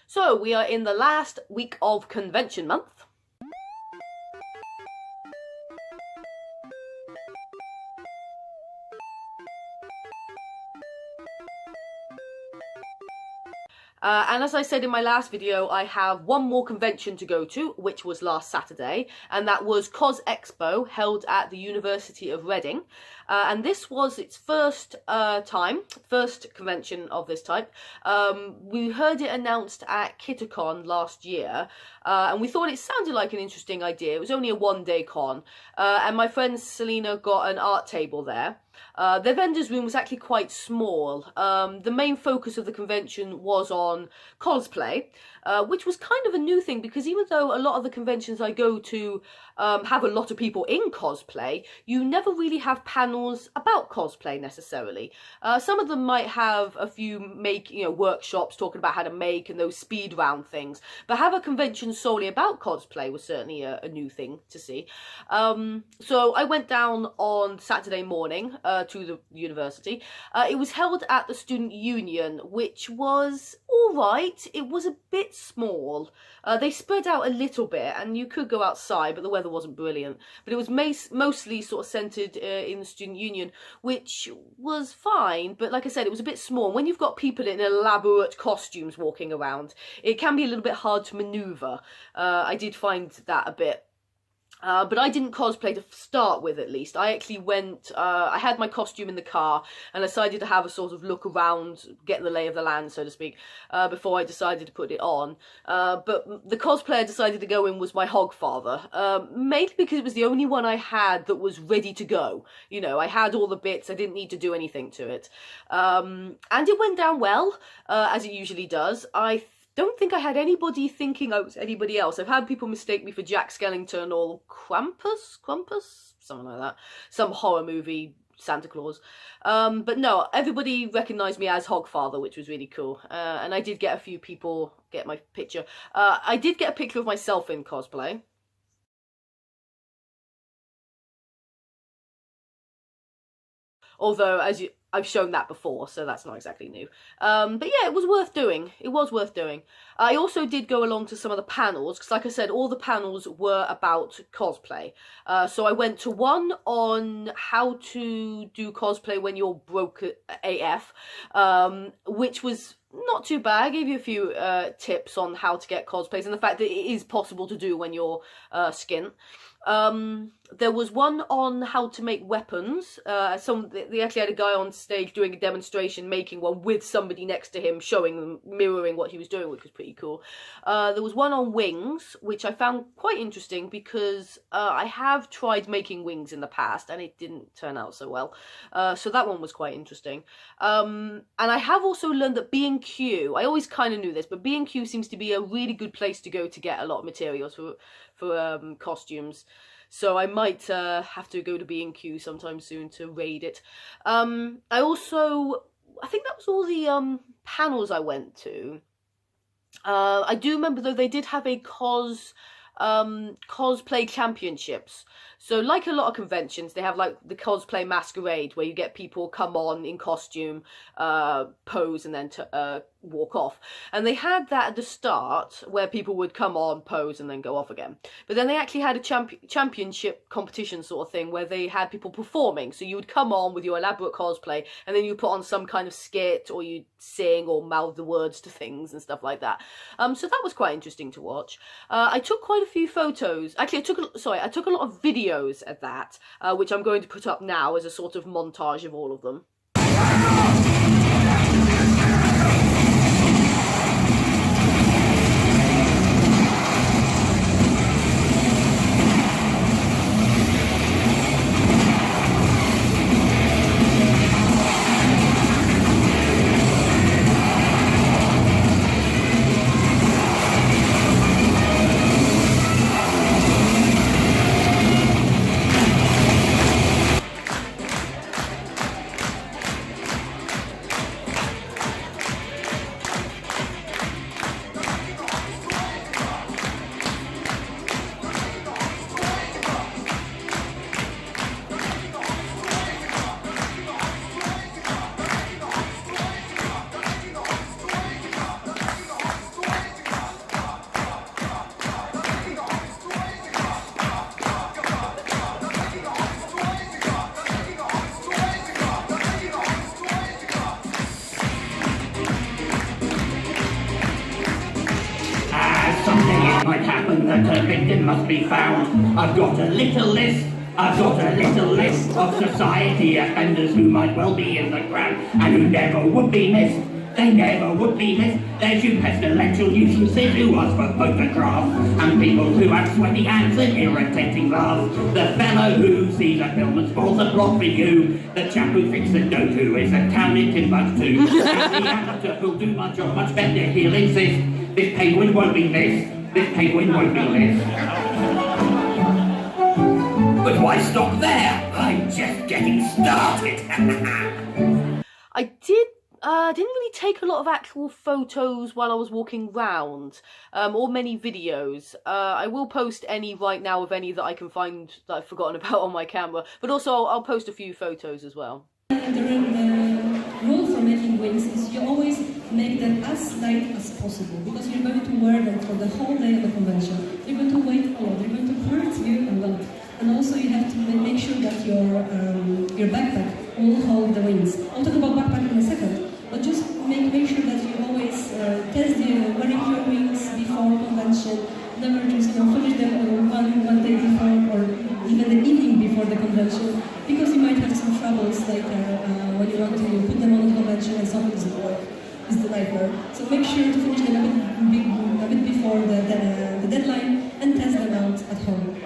So we are in the last week of convention month. And as I said in my last video, I have one more convention to go to, which was last Saturday, and that was CosExpo, held at the University of Reading. And this was its first convention of this type. We heard it announced at Kittercon last year, and we thought it sounded like an interesting idea. It was only a one-day con, and my friend Selena got an art table there. Their vendor's room was actually quite small. The main focus of the convention was on cosplay, which was kind of a new thing because even though a lot of the conventions I go to have a lot of people in cosplay, you never really have panels about cosplay necessarily. Some of them might have a few workshops talking about how to make and those speed round things, but have a convention solely about cosplay was certainly a new thing to see. So I went down on Saturday morning to the university. It was held at the Student Union, which was alright. It was a bit small. They spread out a little bit and you could go outside, but the weather wasn't brilliant. But it was mostly sort of centred in the Student Union, which was fine, but like I said, it was a bit small. When you've got people in elaborate costumes walking around, it can be a little bit hard to manoeuvre. I did find that a bit. But I didn't cosplay to start with, at least. I actually went, I had my costume in the car and decided to have a sort of look around, get the lay of the land, so to speak, before I decided to put it on. But the cosplay I decided to go in was my Hogfather, mainly because it was the only one I had that was ready to go. You know, I had all the bits, I didn't need to do anything to it. And it went down well, as it usually does. I don't think I had anybody thinking I was anybody else. I've had people mistake me for Jack Skellington or Krampus? Something like that. Some horror movie Santa Claus. But no, everybody recognised me as Hogfather, which was really cool. And I did get a few people get my picture. I did get a picture of myself in cosplay. Although, I've shown that before, so that's not exactly new. But yeah, it was worth doing. It was worth doing. I also did go along to some of the panels, because like I said, all the panels were about cosplay. So I went to one on how to do cosplay when you're broke AF, which was not too bad. I gave you a few tips on how to get cosplays and the fact that it is possible to do when you're skint. There was one on how to make weapons. They actually had a guy on stage doing a demonstration making one with somebody next to him showing them, mirroring what he was doing, which was pretty cool. There was one on wings, which I found quite interesting because I have tried making wings in the past and it didn't turn out so well. So that one was quite interesting. And I have also learned that B&Q, I always kind of knew this, but B&Q seems to be a really good place to go to get a lot of materials for costumes. So I might have to go to B&Q sometime soon to raid it. I think that was all the panels I went to. I do remember though they did have a cosplay championships. So like a lot of conventions, they have like the cosplay masquerade where you get people come on in costume, pose and then walk off. And they had that at the start where people would come on, pose and then go off again. But then they actually had a championship competition sort of thing where they had people performing. So you would come on with your elaborate cosplay and then you put on some kind of skit or you sing or mouth the words to things and stuff like that. So that was quite interesting to watch. I took quite a few photos. Actually, I took a lot of videos at that, which I'm going to put up now as a sort of montage of all of them. Someday it might happen that a victim must be found. I've got a little list of society offenders who might well be in the ground and who never would be missed. They never would be missed. There's you pestilential nuisances who ask for photographs, and people who have sweaty hands and irritating laughs. The fellow who sees a film and spoils a plot for you. The chap who thinks that Doku is a town in Timbuktu. And the amateur who'll do my job much better, he'll insist. This penguin won't be missed. This penguin won't be missed. But why stop there? I'm just getting started. I didn't really take a lot of actual photos while I was walking round, or many videos. I will post any right now of any that I can find that I've forgotten about on my camera, but also I'll post a few photos as well. The rule for making wings is you always make them as light as possible, because you're going to wear them for the whole day of the convention. They're going to weigh a lot, they're going to hurt you a lot. And also you have to make sure that your backpack will hold the wings. I'll talk about backpack in a second. But just make sure that you always test wearing your wings before convention. Never just finish them one day before or even the evening before the convention, because you might have some troubles like when you want to put them on the convention and something doesn't work. It's the nightmare. So make sure to finish them a bit before the deadline and test them out at home.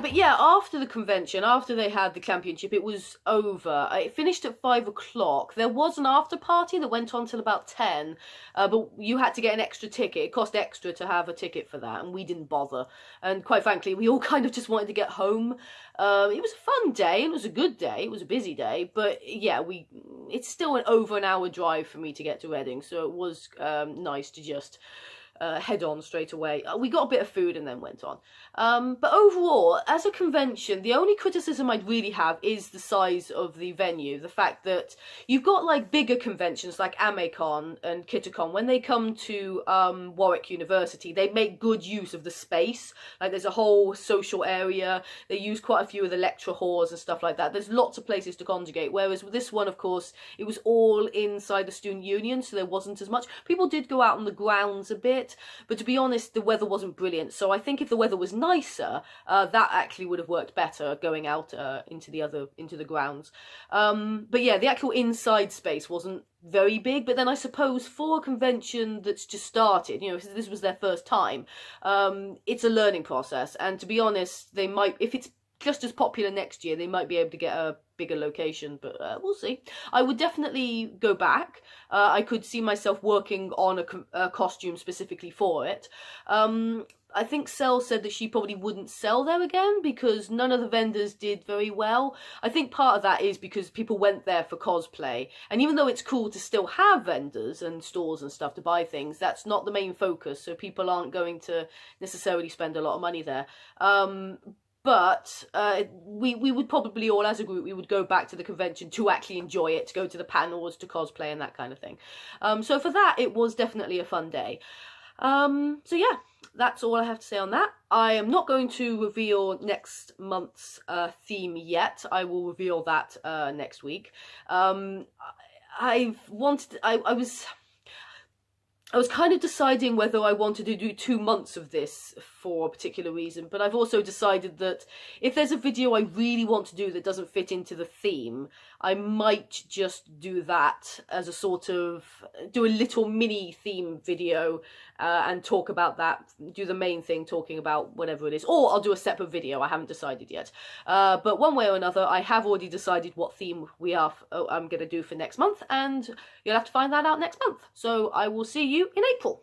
But yeah, after the convention, after they had the championship, it was over. It finished at 5 o'clock. There was an after party that went on till about 10, but you had to get an extra ticket. It cost extra to have a ticket for that, and we didn't bother. And quite frankly, we all kind of just wanted to get home. It was a fun day. It was a good day. It was a busy day, but yeah, it's still over an hour drive for me to get to Reading, so it was nice to just head on straight away. We got a bit of food and then went on. But overall, as a convention, the only criticism I'd really have is the size of the venue. The fact that you've got like bigger conventions like AmeCon and KitterCon. When they come to Warwick University, they make good use of the space. Like there's a whole social area. They use quite a few of the lecture halls and stuff like that. There's lots of places to congregate. Whereas with this one, of course, it was all inside the student union, so there wasn't as much. People did go out on the grounds a bit, but to be honest, the weather wasn't brilliant. So I think if the weather was nicer, that actually would have worked better going out into the grounds. But yeah, the actual inside space wasn't very big. But then I suppose for a convention that's just started, you know, if this was their first time, it's a learning process. And to be honest, they might, if it's just as popular next year, they might be able to get a bigger location, but we'll see. I would definitely go back. I could see myself working on a costume specifically for it. I think Sel said that she probably wouldn't sell there again because none of the vendors did very well. I think part of that is because people went there for cosplay, and even though it's cool to still have vendors and stores and stuff to buy things, that's not the main focus, so people aren't going to necessarily spend a lot of money there. But we would probably all, as a group, we would go back to the convention to actually enjoy it, to go to the panels, to cosplay and that kind of thing. So for that, it was definitely a fun day. So yeah, that's all I have to say on that. I am not going to reveal next month's theme yet. I will reveal that next week. I was kind of deciding whether I wanted to do 2 months of this for a particular reason, but I've also decided that if there's a video I really want to do that doesn't fit into the theme, I might just do that as a sort of, do a little mini theme video and talk about that, do the main thing talking about whatever it is, or I'll do a separate video. I haven't decided yet. But one way or another, I have already decided what theme I'm going to do for next month, and you'll have to find that out next month. So I will see you in April.